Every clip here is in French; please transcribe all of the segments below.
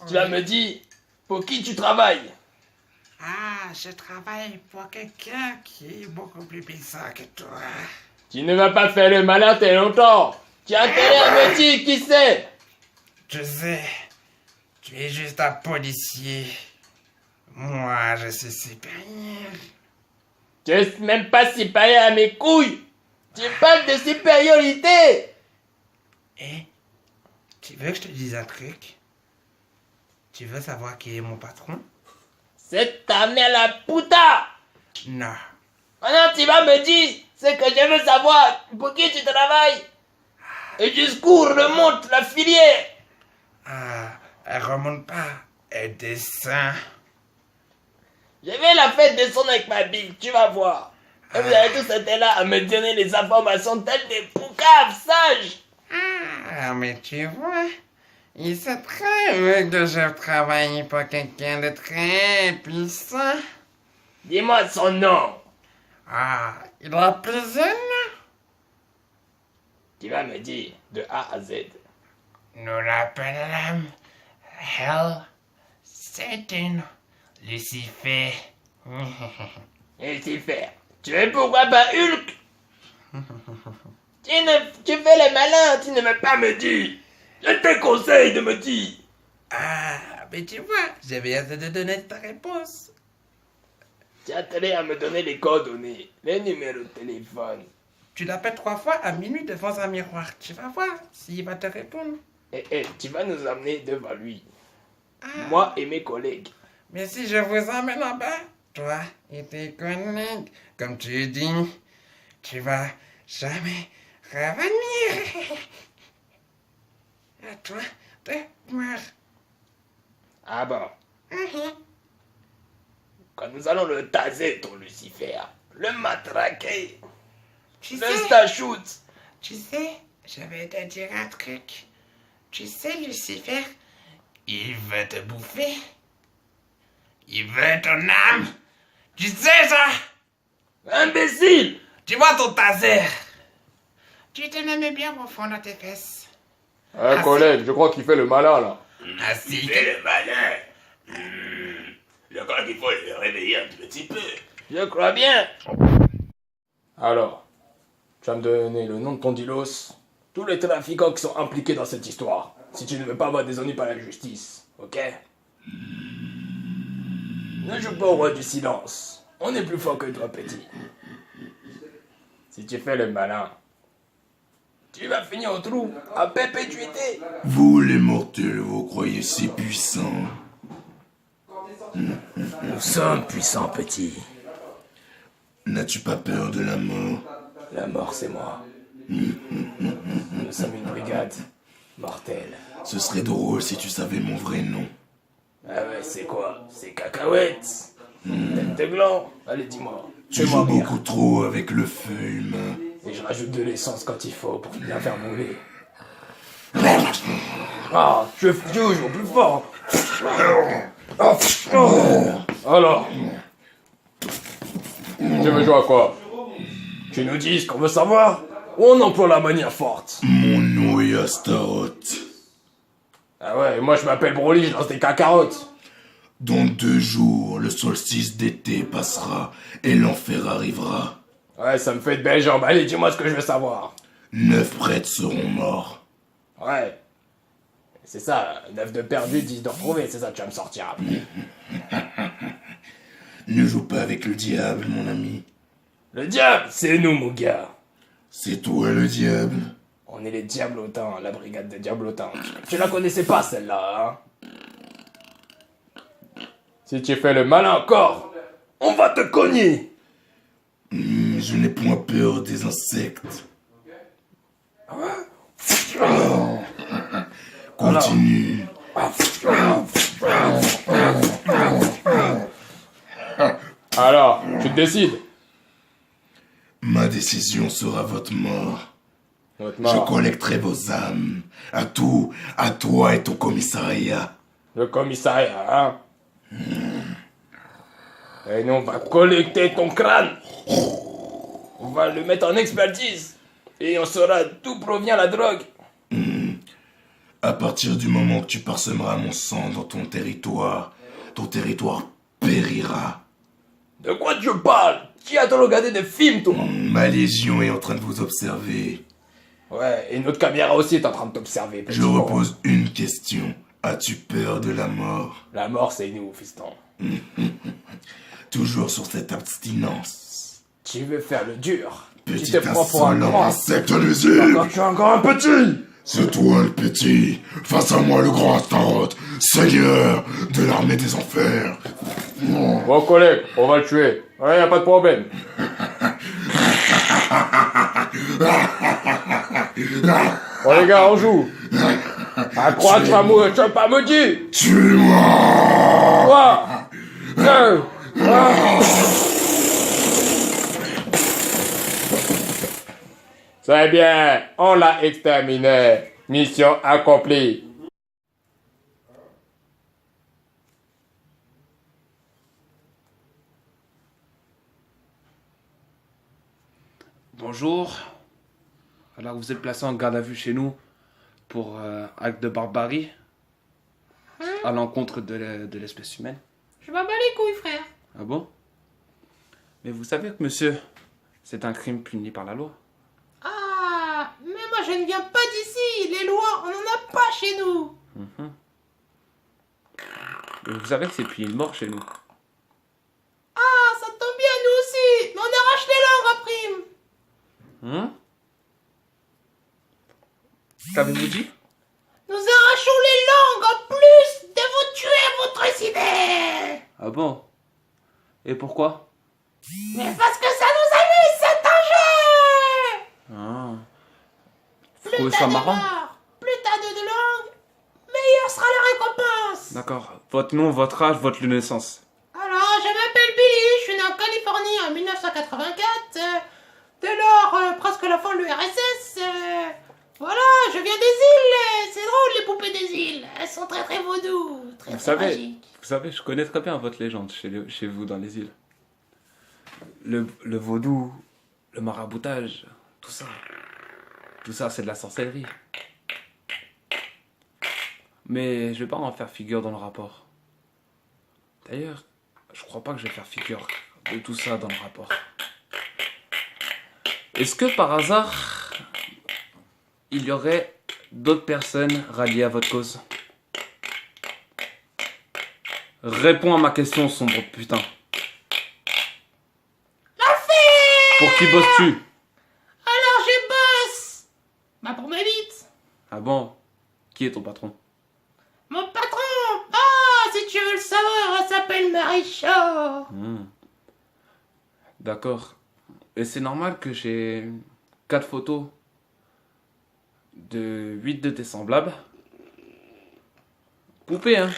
Tu vas me dire pour qui tu travailles. Ah, je travaille pour quelqu'un qui est beaucoup plus puissant que toi. Tu ne vas pas faire le malin très longtemps. Tu as intérêt à me dire qui c'est. Je sais, tu es juste un policier. Moi, je suis supérieur. Tu es même pas supérieur à mes couilles. Tu parles de supériorité. Et tu veux que je te dise un truc? Tu veux savoir qui est mon patron? C'est ta mère la puta. Non. Maintenant tu vas me dire ce que je veux savoir. Pour qui tu travailles. Et jusqu'où remonte la filière. Ah, elle remonte pas. Elle descend. Je vais la faire descendre avec ma bille, tu vas voir. Et vous allez tous être là à me donner les informations telles des poucaves sages. Ah, mais tu vois, il sait très bien que je travaille pour quelqu'un de très puissant. Dis-moi son nom. Ah, il a plusieurs noms. Tu vas me dire de A à Z. Nous l'appelons Hell, Satan, Lucifer. Lucifer, tu es pourquoi pas Hulk. Tu fais le malin, tu ne veux pas me dire. Je te conseille de me dire. Ah, mais tu vois, je viens de te donner ta réponse. Tu as intérêt à me donner les coordonnées, les numéros de téléphone. Tu l'appelles 3 fois à minuit devant un miroir. Tu vas voir s'il va te répondre. Et tu vas nous amener devant lui. Ah, Moi et mes collègues. mais si je vous emmène en bas, toi et tes collègues, comme tu dis, tu vas jamais revenir. À toi de voir. Ah bon. Quand nous allons le taser, ton Lucifer, le matraquer, Tu le sais, stachout. tu sais, je vais te dire un truc. Tu sais, Lucifer, il veut te bouffer. Il veut ton âme. Tu sais ça? Imbécile. Tu vois ton taser? Tu te le mets bien au fond de tes fesses. Un collègue, je crois qu'il fait le malin là. Ainsi Il que... fait le malin. Je crois qu'il faut le réveiller un petit peu. Je crois bien. Alors, tu vas me donner le nom de ton dilos, tous les trafiquants qui sont impliqués dans cette histoire, si tu ne veux pas avoir des ennuis par la justice, ok? Ne joue pas au roi du silence. On est plus fort que toi, petit. Si tu fais le malin, tu vas finir au trou à perpétuité. Vous les mortels, vous croyez si puissants. Nous sommes puissants, petit. N'as-tu pas peur de la mort? La mort, c'est moi. Nous sommes une brigade mortelle. Ce serait drôle si tu savais mon vrai nom. Ah ouais, c'est quoi? C'est cacahuètes. Tête de gland. Allez, dis-moi. Tu Fais-moi joues rire. beaucoup trop avec le feu humain. Et je rajoute de l'essence quand il faut pour bien faire brûler. Ah, je joue plus fort. Alors, tu veux jouer à quoi? Tu nous dis ce qu'on veut savoir ou on emploie la manière forte? Mon nom est Astaroth. Ah ouais, moi je m'appelle Broly, je lance des cacarottes. Dans 2 jours, le solstice d'été passera et l'enfer arrivera. Ouais, ça me fait de belles jambes. Allez, dis-moi ce que je veux savoir. 9 prêtres seront morts. Ouais. C'est ça, 9 de perdu, 10 de retrouvé, c'est ça que tu vas me sortir après. Ne joue pas avec le diable, mon ami. Le diable, c'est nous, mon gars. C'est toi le diable. On est les Diablotins, la brigade des Diablotins. Tu la connaissais pas, celle-là, hein? Si tu fais le malin encore, on va te cogner. Je n'ai point peur des insectes. Continue. Alors, tu te décides? Ma décision sera votre mort. Votre Je mort. collecterai vos âmes. À toi et ton commissariat. Le commissariat, hein? Et nous, on va collecter ton crâne. On va le mettre en expertise. Et on saura d'où provient la drogue. À partir du moment que tu parsemeras mon sang dans ton territoire périra. De quoi tu parles? Qui a-t-on regardé des films, toi? Ma légion est en train de vous observer. Ouais, et notre caméra aussi est en train de t'observer. petit Je con. repose une question. As-tu peur de la mort? La mort, c'est nous, fiston. Toujours sur cette abstinence. Tu veux faire le dur. Tu Petit te prends pour un insolent grand. insecte nuisible. Quand tu es encore un petit. C'est toi le petit, face à moi le grand Astaroth, seigneur de l'armée des enfers. Bon, collègue, on va le tuer. Ouais, y a pas de problème. Bon, les gars, on joue. À croire, tu vas mourir, tu vas pas me dire. Tuez-moi! 3, 2, 1. C'est bien, on l'a exterminé. Mission accomplie. Bonjour. Alors vous êtes placé en garde à vue chez nous pour acte de barbarie à l'encontre de l'espèce humaine. Je m'en bats les couilles, frère. Ah bon? Mais vous savez que monsieur, c'est un crime puni par la loi. Ah, mais moi je ne viens pas d'ici. Les lois, on n'en a pas chez nous. Et vous savez que c'est puni de mort chez nous. Ah, ça tombe bien, nous aussi. Mais on arrache les langues en prime. Qu'avez-vous dit? Nous arrachons les langues en plus de vous tuer votre idée. Ah bon? Et pourquoi? Mais parce que ça nous amuse, c'est un jeu. Ah. Vous Plus trouvez t'as ça de marrant? morts, plus t'as de langues, meilleure sera la récompense. D'accord. Votre nom, votre âge, votre lieu de naissance. Alors, je m'appelle Billy, je suis né en Californie en 1984. Dès lors, presque la fin de l'URSS. Voilà, je viens des îles. C'est drôle, les poupées des îles. Elles sont très très vaudou, très très magiques. Vous savez, je connais très bien votre légende chez vous dans les îles. Le vaudou, le maraboutage, tout ça. Tout ça, c'est de la sorcellerie. Mais je vais pas en faire figure dans le rapport. D'ailleurs, je crois pas que je vais faire figure de tout ça dans le rapport. Est-ce que par hasard, il y aurait d'autres personnes ralliées à votre cause? Réponds à ma question, sombre putain. Pour qui bosses-tu? Alors je bosse. Bah pour ma bite. Ah bon? Qui est ton patron? Mon patron. Ah, si tu veux le savoir, elle s'appelle Marie-Chaud. D'accord. Et c'est normal que j'ai 4 photos de 8 de tes semblables. Poupée, hein?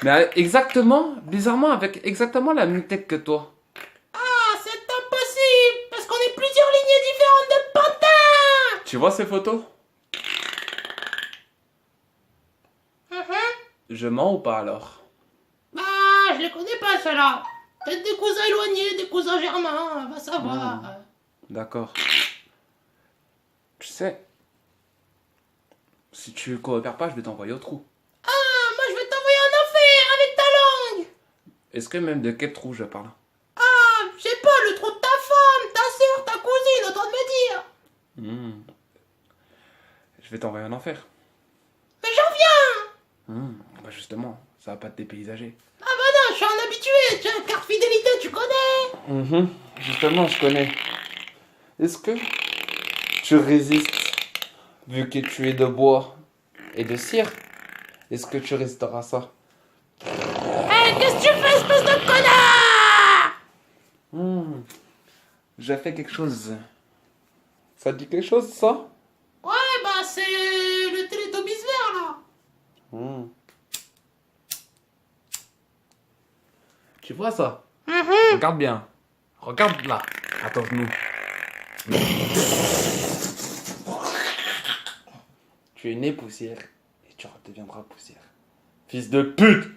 Mais exactement, bizarrement, avec exactement la même tête que toi. Ah, c'est impossible, parce qu'on est plusieurs lignées différentes de pantins. Tu vois ces photos? Je mens ou pas alors? Bah, je les connais pas, ceux-là. Peut-être des cousins éloignés, des cousins germains, va savoir. D'accord. Tu sais, si tu coopères pas, je vais t'envoyer au trou. Ah, moi je vais t'envoyer en enfer avec ta langue. Est-ce que même de quel trou je parle? Ah, je sais pas, le trou de ta femme, ta soeur, ta cousine, autant de me dire. Je vais t'envoyer en enfer. Mais j'en viens. Bah justement, ça va pas te dépaysager. Ah bah non, je suis un habitué, tiens, carte fidélité, tu connais. Justement, je connais. Est-ce que tu résistes, vu que tu es de bois et de cire? Est-ce que tu résisteras à ça? Qu'est-ce que tu fais, espèce de connard? J'ai fait quelque chose. Ça te dit quelque chose, ça? Ouais, bah c'est le Télétobis vert, là. Tu vois ça? Regarde bien. Regarde là. Attends-nous. Tu es né poussière et tu redeviendras poussière. Fils de pute!